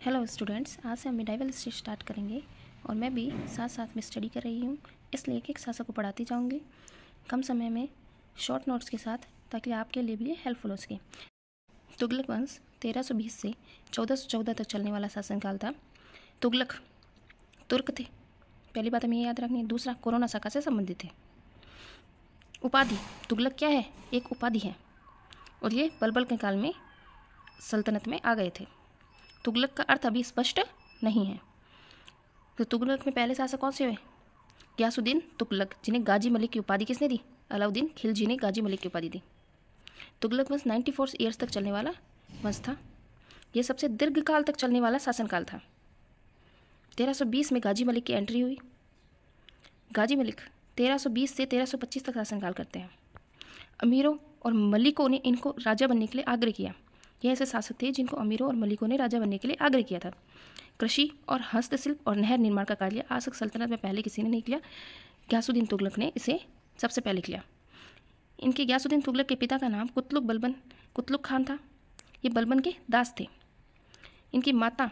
Hello students, आज से हम मिडाइवल स्टेज स्टार्ट करेंगे और मैं भी साथ साथ में स्टडी कर रही हूँ, इसलिए एक एक शासक को पढ़ाती जाऊँगी कम समय में शॉर्ट नोट्स के साथ, ताकि आपके लिए भी हेल्पफुल हो सके। तुगलक वंश 1320 से 1414 तक चलने वाला शासनकाल था। तुगलक तुर्क थे, पहली बात हमें याद रखनी है। दूसरा, कोरोना शाखा से संबंधित थे। उपाधि, तुगलक क्या है? एक उपाधि है और ये बलबल के काल में सल्तनत में आ गए थे। तुगलक का अर्थ अभी स्पष्ट नहीं है। तो तुगलक में पहले शासक कौन से हुए? गयासुद्दीन तुगलक, जिन्हें गाजी मलिक की उपाधि किसने दी? अलाउद्दीन खिलजी ने गाजी मलिक की उपाधि दी। तुगलक वंश 94 ईयर्स तक चलने वाला वंश था। यह सबसे दीर्घकाल तक चलने वाला शासनकाल था। 1320 में गाजी मलिक की एंट्री हुई। गाजी मलिक 1320 से 1325 तक शासनकाल करते हैं। अमीरों और मलिकों ने इनको राजा बनने के लिए आग्रह किया। ये ऐसे शासक थे जिनको अमीरों और मलिकों ने राजा बनने के लिए आग्रह किया था। कृषि और हस्तशिल्प और नहर निर्माण का कार्य आज तक सल्तनत में पहले किसी ने नहीं किया। गयासुद्दीन तुगलक ने इसे सबसे पहले किया। इनके गयासुद्दीन तुगलक के पिता का नाम कुतलुक खान था। ये बलबन के दास थे। इनकी माता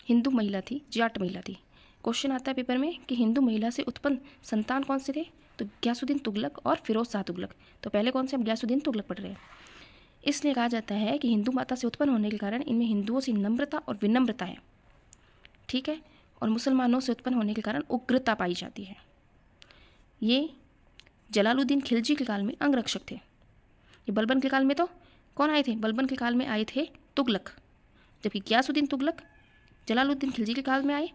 हिंदू महिला थी, जाट महिला थी। क्वेश्चन आता है पेपर में कि हिंदू महिला से उत्पन्न संतान कौन से थे? तो गयासुद्दीन तुगलक और फिरोज शाह तुगलक। तो पहले कौन से? हम गयासुद्दीन तुगलक पढ़ रहे हैं। इसलिए कहा जाता है कि हिंदू माता से उत्पन्न होने के कारण इनमें हिंदुओं से नम्रता और विनम्रता है, ठीक है, और मुसलमानों से उत्पन्न होने के कारण उग्रता पाई जाती है। ये जलालुद्दीन खिलजी के काल में अंगरक्षक थे। ये बलबन के काल में तो कौन आए थे? बलबन के काल में आए थे तुगलक, जबकि गयासुद्दीन तुगलक जलालुद्दीन खिलजी के काल में आए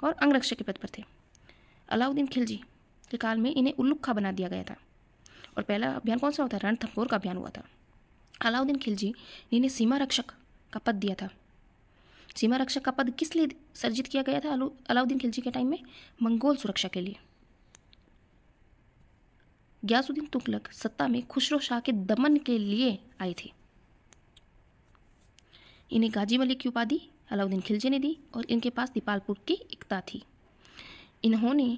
और अंगरक्षक के पद पर थे। अलाउद्दीन खिलजी के काल में इन्हें उल्लुखा बना दिया गया था और पहला अभियान कौन सा होता है? रणथंभोर का अभियान हुआ था। अलाउद्दीन खिलजी ने इन्हें सीमा रक्षक का पद दिया था। सीमा रक्षक का पद किस लिए सर्जित किया गया था अलाउद्दीन खिलजी के टाइम में? मंगोल सुरक्षा के लिए। गयासुद्दीन तुगलक सत्ता में खुसरो शाह के दमन के लिए आए थे। इन्हें गाजी मलिक की उपाधि अलाउद्दीन खिलजी ने दी और इनके पास दीपालपुर की इक्ता थी। इन्होंने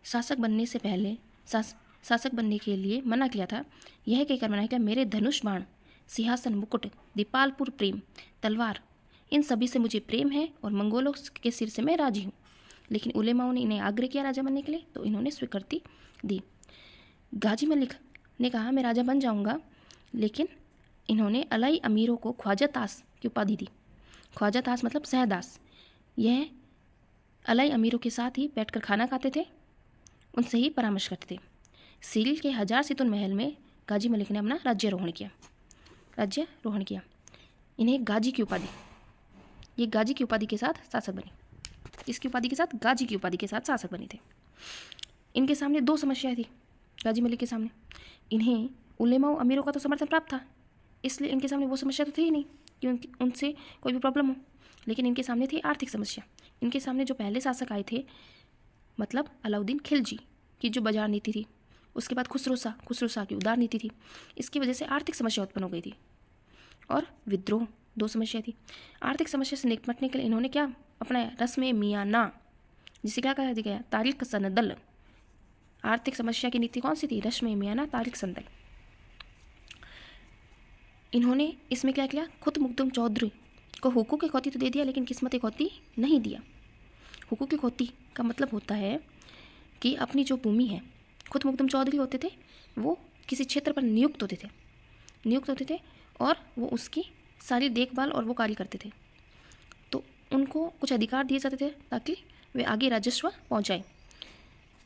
शासक बनने से पहले शासक बनने के लिए मना किया था। यह कहकर मना किया, मेरे धनुष बाण, सिंहासन, मुकुट, दीपालपुर प्रेम, तलवार, इन सभी से मुझे प्रेम है और मंगोलों के सिर से मैं राजी हूँ। लेकिन उलेमाओं ने इन्हें आग्रह किया राजा बनने के लिए, तो इन्होंने स्वीकृति दी। गाजी मलिक ने कहा मैं राजा बन जाऊँगा, लेकिन इन्होंने अलाई अमीरों को ख्वाजा तास की उपाधि दी। ख्वाजा तास मतलब सहदास। यह अलाई अमीरों के साथ ही बैठकर खाना खाते थे, उनसे ही परामर्श करते थे। सील के 1000 सितुन महल में गाजी मलिक ने अपना राज्यारोहण किया। इन्हें गाजी की उपाधि, ये गाजी की उपाधि के साथ शासक बने। इसकी उपाधि के साथ गाजी की उपाधि के साथ शासक बने थे। इनके सामने दो समस्याएं थी गाजी मलिक के सामने। इन्हें उलेमाओं अमीरों का तो समर्थन प्राप्त था, इसलिए इनके सामने वो समस्या तो थी ही नहीं कि उनसे कोई भी प्रॉब्लम हो। लेकिन इनके सामने थी आर्थिक समस्या। इनके सामने जो पहले शासक आए थे, मतलब अलाउद्दीन खिलजी की जो बाजार नीति थी, उसके बाद खुसरो शाह की उदार नीति थी, इसकी वजह से आर्थिक समस्या उत्पन्न हो गई थी। और विद्रोह, दो समस्या थी। आर्थिक समस्या से निपटने के लिए इन्होंने क्या अपनाया? रस्म मियाना, जिसे क्या कहा गया? तारिक सनदल। आर्थिक समस्या की नीति कौन सी थी? रस्म मियाना, तारिक सनदल। इन्होंने इसमें क्या किया? खुद मुकदम चौधरी को हुकूक इकौती तो दे दिया, लेकिन किस्मत इकौती नहीं दिया। हुकूक इकौती का मतलब होता है कि अपनी जो भूमि है, खुद मुकदम चौधरी होते थे, वो किसी क्षेत्र पर नियुक्त होते थे और वो उसकी सारी देखभाल और वो कार्य करते थे। तो उनको कुछ अधिकार दिए जाते थे ताकि वे आगे राजस्व पहुंचाएं।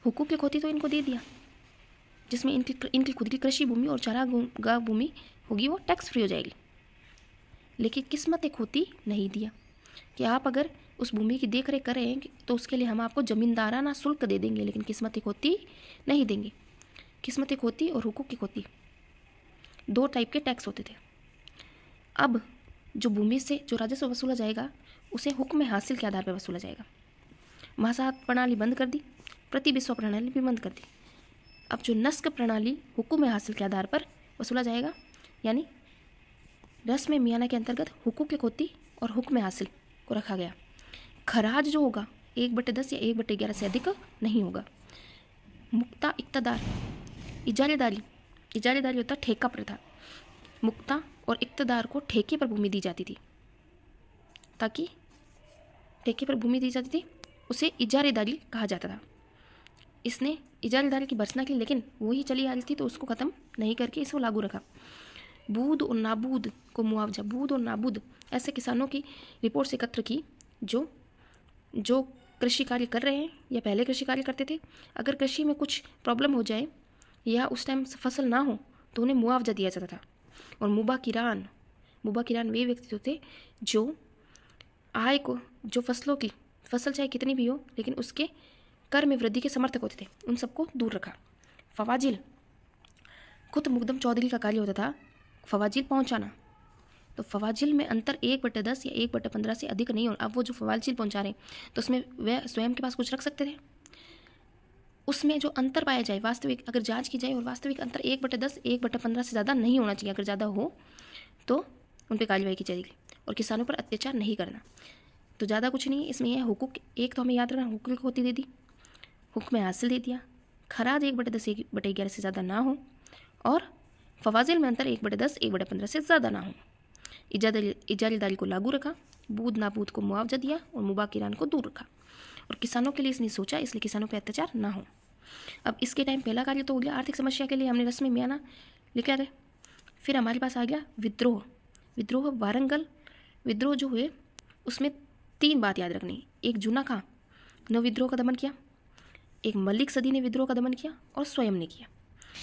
हुकूक इकौती तो इनको दे दिया, जिसमें इनकी खुद की कृषि भूमि और चारागाह भूमि होगी, वो टैक्स फ्री हो जाएगी। लेकिन किस्मत इकौती नहीं दिया कि आप अगर उस भूमि की देख रेख करें तो उसके लिए हम आपको जमींदाराना शुल्क दे देंगे, लेकिन किस्मत इकौती नहीं देंगे। किस्मत इकौती और हुकूक इकौती दो टाइप के टैक्स होते थे। अब जो भूमि से जो राजस्व वसूला जाएगा, उसे हुक्म हासिल के आधार पर वसूला जाएगा। महासात प्रणाली बंद कर दी, प्रतिबिस्व प्रणाली भी बंद कर दी। अब जो नस्क प्रणाली हुक्म हासिल के आधार पर वसूला जाएगा, यानी रस्म मियाना के अंतर्गत हुकूक इकौती और हुक्म हासिल को रखा गया। खराज जो होगा 1/10 या 1/11 से अधिक नहीं होगा। मुक्ता इक्तदार, इजारेदारी होता ठेका प्रथा। मुक्ता और इक्तदार को ठेके पर भूमि दी जाती थी ताकि ठेके पर भूमि दी जाती थी उसे इजारेदारी कहा जाता था। इसने इजारेदारी की भर्त्सना की, लेकिन वही चली आ रही थी तो उसको ख़त्म नहीं करके इसको लागू रखा। बूद और नाबूद को मुआवजा, बूद और नाबूद ऐसे किसानों की रिपोर्ट्स एकत्र की जो कृषि कार्य कर रहे हैं या पहले कृषि कार्य करते थे। अगर कृषि में कुछ प्रॉब्लम हो जाए या उस टाइम फसल ना हो तो उन्हें मुआवजा दिया जाता था। और मुबाकिरान वे व्यक्ति थे जो आय को, जो फसलों की फसल चाहे कितनी भी हो लेकिन उसके कर में वृद्धि के समर्थक होते थे, उन सबको दूर रखा। फवाजिल, खुद मुकदम चौधरी का कार्य होता था फवाजिल पहुंचाना। तो फवाजिल में अंतर 1/10 या 1/15 से अधिक नहीं हो। अब वो जो फवाजिल पहुंचा रहे तो उसमें वह स्वयं के पास कुछ रख सकते थे। उसमें जो अंतर पाया जाए वास्तविक, अगर जांच की जाए और वास्तविक अंतर 1/10 1/15 से ज़्यादा नहीं होना चाहिए। अगर ज़्यादा हो तो उन पर कार्रवाई की जाएगी। और किसानों पर अत्याचार नहीं करना। तो ज़्यादा कुछ नहीं है इसमें। यह हुकूक, एक तो हमें याद रखना, हुकूक होती दे दी, हुक्म हासिल दे दिया, खराज 1/10 1/11 से ज़्यादा ना हो, और फवाजिल में अंतर 1/10 1/15 से ज़्यादा ना हो। इजारेदारी को लागू रखा, बूद नाबूद को मुआवजा दिया और मुबाकिरान को दूर रखा। और किसानों के लिए इसने सोचा, इसलिए किसानों पर अत्याचार ना हो। अब इसके टाइम पहला कार्य तो हो गया आर्थिक समस्या के लिए हमने रस्मी मियाना लेके आ गए। फिर हमारे पास आ गया विद्रोह। वारंगल विद्रोह जो हुए उसमें 3 बात याद रखनी। एक जूना खां ने विद्रोह का दमन किया, एक मलिक सदी ने विद्रोह का दमन किया और स्वयं ने किया।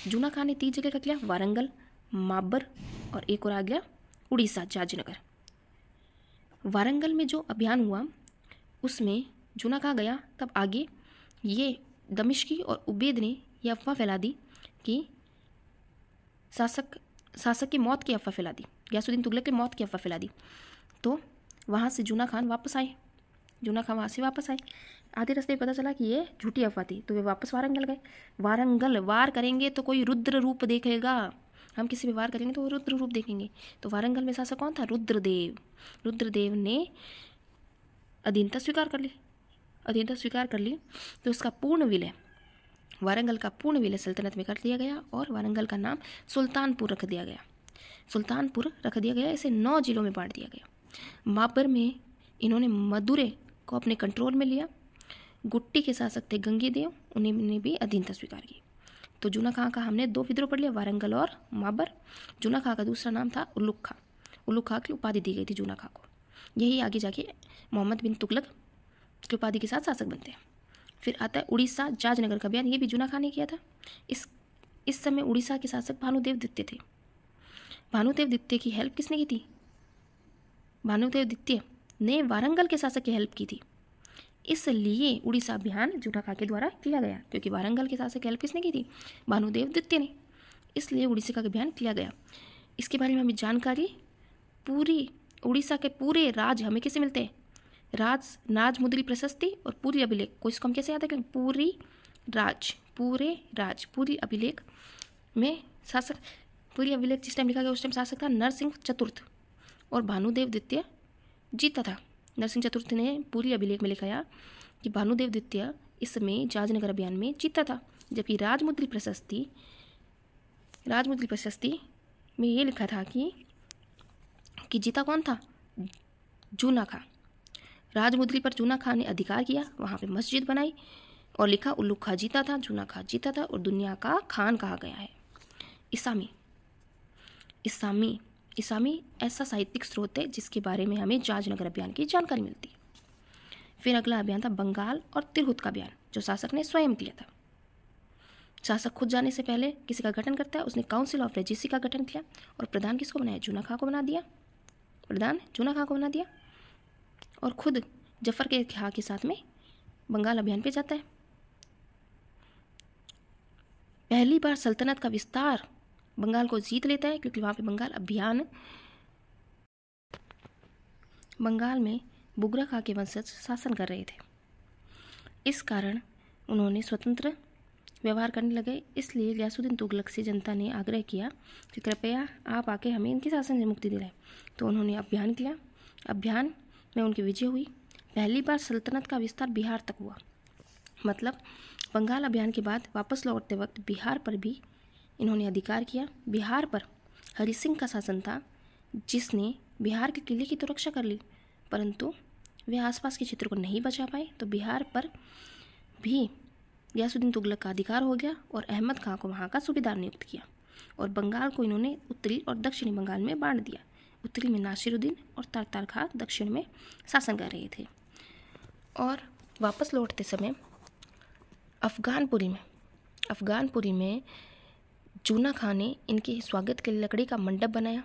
जूना खां ने 3 जगह का किया, वारंगल, माबर और एक और आ गया उड़ीसा जाजनगर। वारंगल में जो अभियान हुआ उसमें जूना खां गया, तब आगे ये दमिश्की और उबैद ने यह अफवाह फैला दी कि शासक की मौत की अफवाह फैला दी, गयासुद्दीन तुगलक की मौत की अफवाह फैला दी। तो वहाँ से जूना खां वापस आए। आधे रास्ते में पता चला कि ये झूठी अफवाह थी, तो वे वापस वारंगल गए। वारंगल, वार करेंगे तो कोई रुद्र रूप देखेगा, हम किसी भी वार करेंगे तो वो रुद्र रूप देखेंगे। तो वारंगल में शासक कौन था? रुद्रदेव ने अधीनता स्वीकार कर ली। तो उसका पूर्ण विलय, वारंगल का पूर्ण विलय सल्तनत में कर दिया गया और वारंगल का नाम सुल्तानपुर रख दिया गया। इसे 9 जिलों में बांट दिया गया। माबर में इन्होंने मदुरै को अपने कंट्रोल में लिया। गुट्टी के शासक थे गंगीदेव, उन्होंने भी अधीनता स्वीकार की। तो जूना खां का हमने 2 विद्रोह पढ़ लिया, वारंगल और माबर। जूना खां का दूसरा नाम था उल्लुक खां की उपाधि दी गई थी जूना खां को। यही आगे जाके मोहम्मद बिन तुगलक की उपाधि के साथ शासक बनते हैं। फिर आता है उड़ीसा जाजनगर का अभियान, ये भी जूना खां ने किया था। इस समय उड़ीसा के शासक भानुदेव द्वितीय थे। भानुदेव द्वितीय की हेल्प किसने की थी? भानुदेव द्वितीय ने वारंगल के शासक की हेल्प की थी। इसलिए उड़ीसा अभियान जूना खां के द्वारा किया गया, क्योंकि वारंगल के शासक की हेल्प किसने की थी? भानुदेव द्वितीय ने। इसलिए उड़ीसा का अभियान किया गया। इसके बारे में हमें जानकारी, पूरी उड़ीसा के पूरे राज हमें कैसे मिलते हैं? राजमुद्री प्रशस्ति और पूरी अभिलेख को, इसको हम कैसे याद रखें? पूरी अभिलेख में शासक, पूरी अभिलेख जिस टाइम लिखा गया उस टाइम शासक था नरसिंह चतुर्थ और भानुदेव द्वितीय जीता था। नरसिंह चतुर्थ ने पूरी अभिलेख में लिखाया कि भानुदेव द्वितीय इस समय जाजनगर अभियान में जीता था। जबकि राजमुद्री प्रशस्ति में ये लिखा था कि जीता कौन था? जूना खां। राजमुद्री पर जूना खां ने अधिकार किया, वहाँ पे मस्जिद बनाई और लिखा उल्लुक खां जीता था, जूना खां जीता था और दुनिया का खान कहा गया है। इसामी ऐसा साहित्यिक स्रोत है जिसके बारे में हमें जाजनगर अभियान की जानकारी मिलती है। फिर अगला अभियान था बंगाल और तिरहुत का अभियान, जो शासक ने स्वयं किया था। शासक खुद जाने से पहले किसी का गठन करता है, उसने काउंसिल ऑफ रेजिसी का गठन किया और प्रधान किसको बनाया? जूना खां को बना दिया। और खुद जफर के खां के साथ में बंगाल अभियान पे जाता है। पहली बार सल्तनत का विस्तार बंगाल को जीत लेता है, क्योंकि वहाँ पे बंगाल में बुगरा खां के वंशज शासन कर रहे थे। इस कारण उन्होंने स्वतंत्र व्यवहार करने लगे। इसलिए गयासुद्दीन तुगलक से जनता ने आग्रह किया कि कृपया आप आके हमें इनके शासन से मुक्ति दिलाएं। तो उन्होंने अभियान किया। अभियान में उनकी विजय हुई। पहली बार सल्तनत का विस्तार बिहार तक हुआ। मतलब बंगाल अभियान के बाद वापस लौटते वक्त बिहार पर भी इन्होंने अधिकार किया। बिहार पर हरि सिंह का शासन था, जिसने बिहार के किले की तो रक्षा कर ली, परंतु वे आसपास के क्षेत्र को नहीं बचा पाए तो बिहार पर भी गयासुद्दीन तुगलक का अधिकार हो गया और अहमद खां को वहाँ का सूबेदार नियुक्त किया। और बंगाल को इन्होंने उत्तरी और दक्षिणी बंगाल में बांट दिया। उत्तरी में नासिरुद्दीन और तारतार खां दक्षिण में शासन कर रहे थे। और वापस लौटते समय अफ़गानपुरी में जूना खां ने इनके स्वागत के लिए लकड़ी का मंडप बनाया।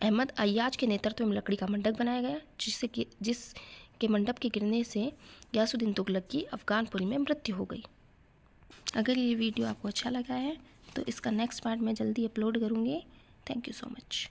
अहमद अय्याज के नेतृत्व में लकड़ी का मंडप बनाया गया, जिसके मंडप के गिरने से गयासुद्दीन तुगलक की अफ़गानपुरी में मृत्यु हो गई। अगर ये वीडियो आपको अच्छा लगा है तो इसका नेक्स्ट पार्ट मैं जल्दी अपलोड करूँगी। Thank you so much.